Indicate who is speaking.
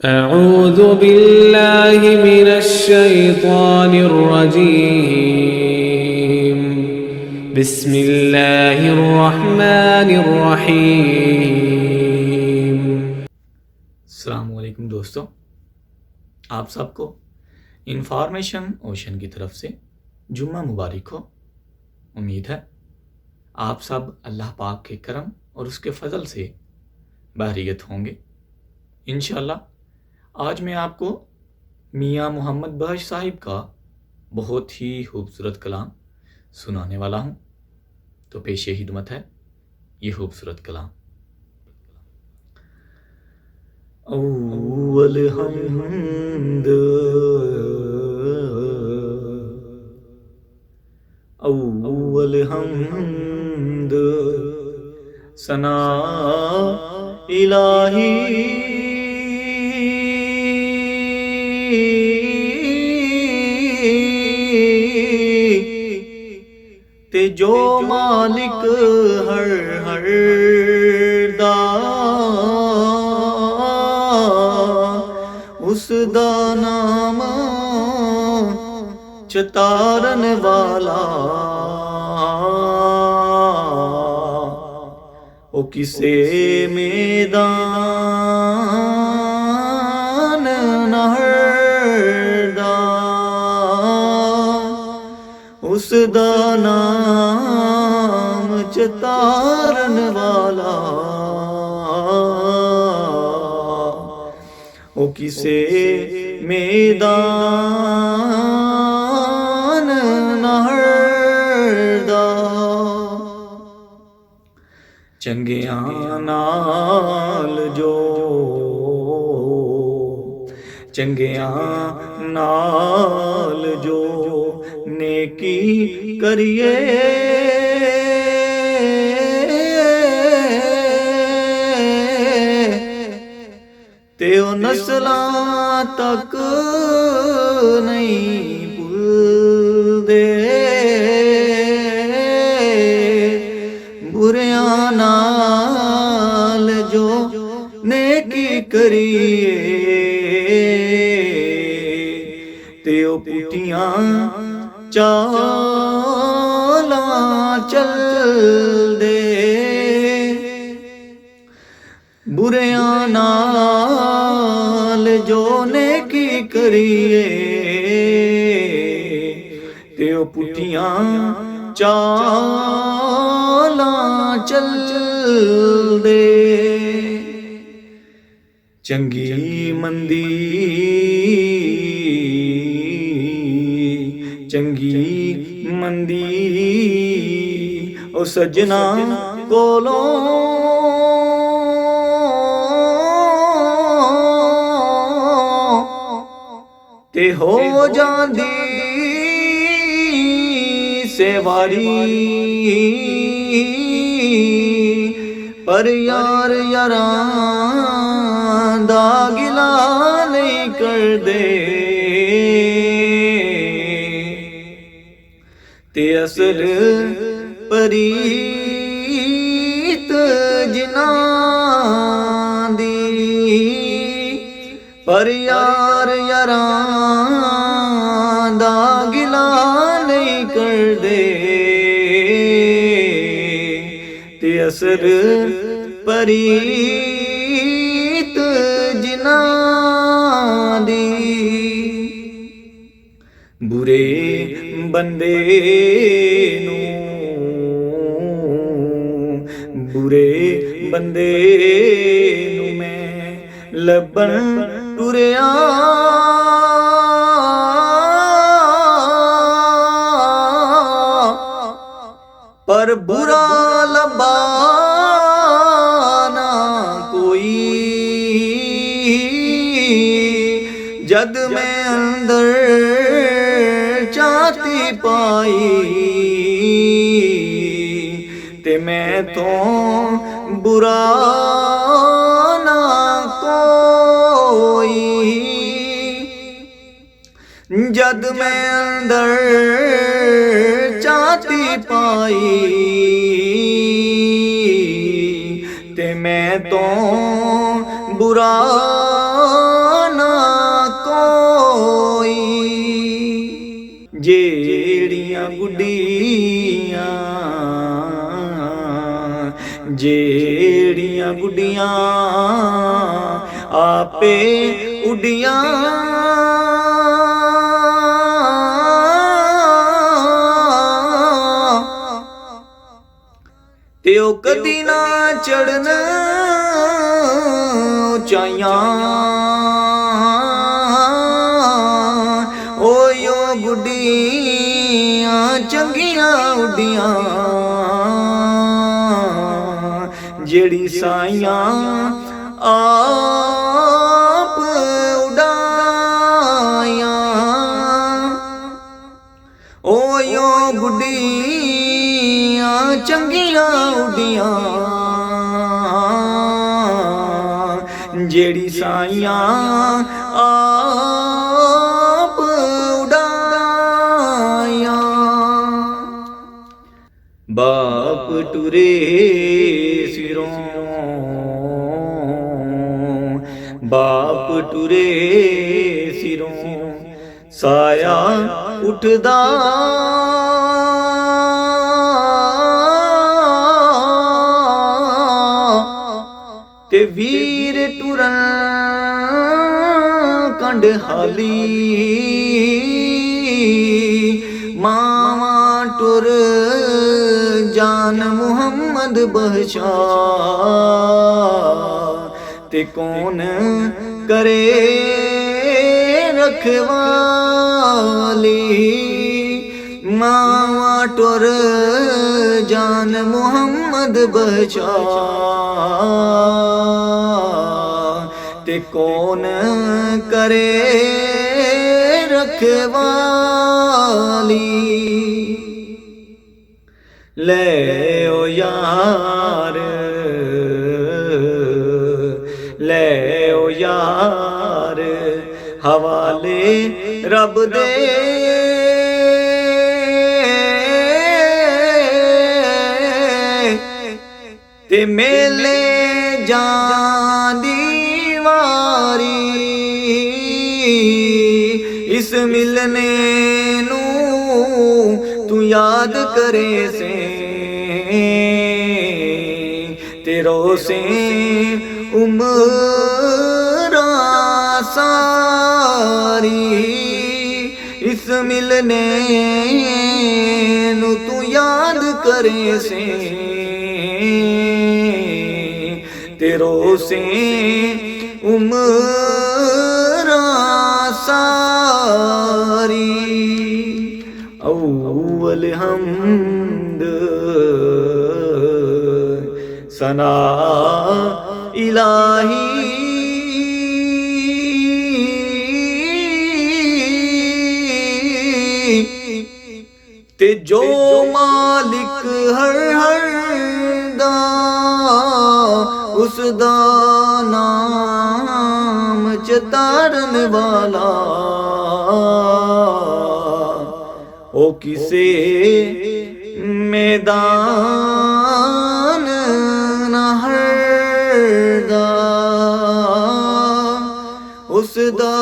Speaker 1: أعوذ بالله من الشيطان الرجيم بسم الله الرحمن الرحيم।
Speaker 2: अस्सलाम वालेकुम दोस्तों, आप सबको इंफॉर्मेशन ओशन की तरफ से जुम्मा मुबारक हो। उम्मीद है आप सब अल्लाह पाक के करम और उसके फ़ज़ल से बहरियत होंगे। इंशाअल्लाह आज मैं आपको मियाँ मोहम्मद बख्श साहिब का बहुत ही खूबसूरत कलाम सुनाने वाला हूँ, तो पेशे खिदमत है ये खूबसूरत कलाम। अव्वल हम्द अव्वल हम्द सना इलाही ते जो मालिक हर हर दा उस दा नाम चतारन वाला ओ किसे मैदान नहरदा उस दा नाम चतारन वाला ओ किसे मैदान नहरदा चंगियां नाल जो नेकी करिए ते ओ नस्लां तक नहीं भुलदे बुरियां नाल जो नेकी करिए ते ओ पुठियां चालां चलदे बुरियां नाल जो नेकी करिए ते ओ पुठियां चालां चलदे चंगी मंदी ओ सजना कोलों ते हो जांदी सेवारी पर यार यारां दा गिला नहीं कर दे ते असल परीत जिनां दी पर यार यारां दा गिला नहीं कर दे ते असल परीत जिनां दी बुरे बंदे नू मैं लब्बन टुरिया पर बुरा लब्बा ना कोई जद मैं अंदर चाहती पाई ते मैं तो बुरा ना कोई जद मैं अंदर चाहती पाई मैं तो बुरा ना कोई। जेड़ियां गुड्डियां जेड़ियां गुड्डियां आपे उड्डियां ते ओ कदी ना चढ़न उचाइयां। ओ गुड्डियां चंगियां उड्डियां जेड़ी साइयां आप उड़ाइयां। ओ गुड्डियां चंगियां उड्डियां जेड़ी साइयां आप उड़ाइयां। बाप टुरे सिरों बाप टुरे सिरों साया उठदा ते वीर टुरन कंड हाली। मावा टुर जान मुहम्मद बख्शा ते कौन करे रखवाली। मावा टुर जान मुहम्मद बख्शा ते कौन करे रखवाली। ले ओ यार ले ओ यार हवाले रब दे। ते मेले जांदी वारी इस मिलने नू तू याद करे से। तेरो से उम्र सारी इस मिलने नू तू याद करे से। तेरो से उम्र सारी। अव्वल हम्द सना इलाही ते जो मालिक हर हर दा उसदा नाम चतारन वाला। ओ किसे मैदान न हरदा उसदा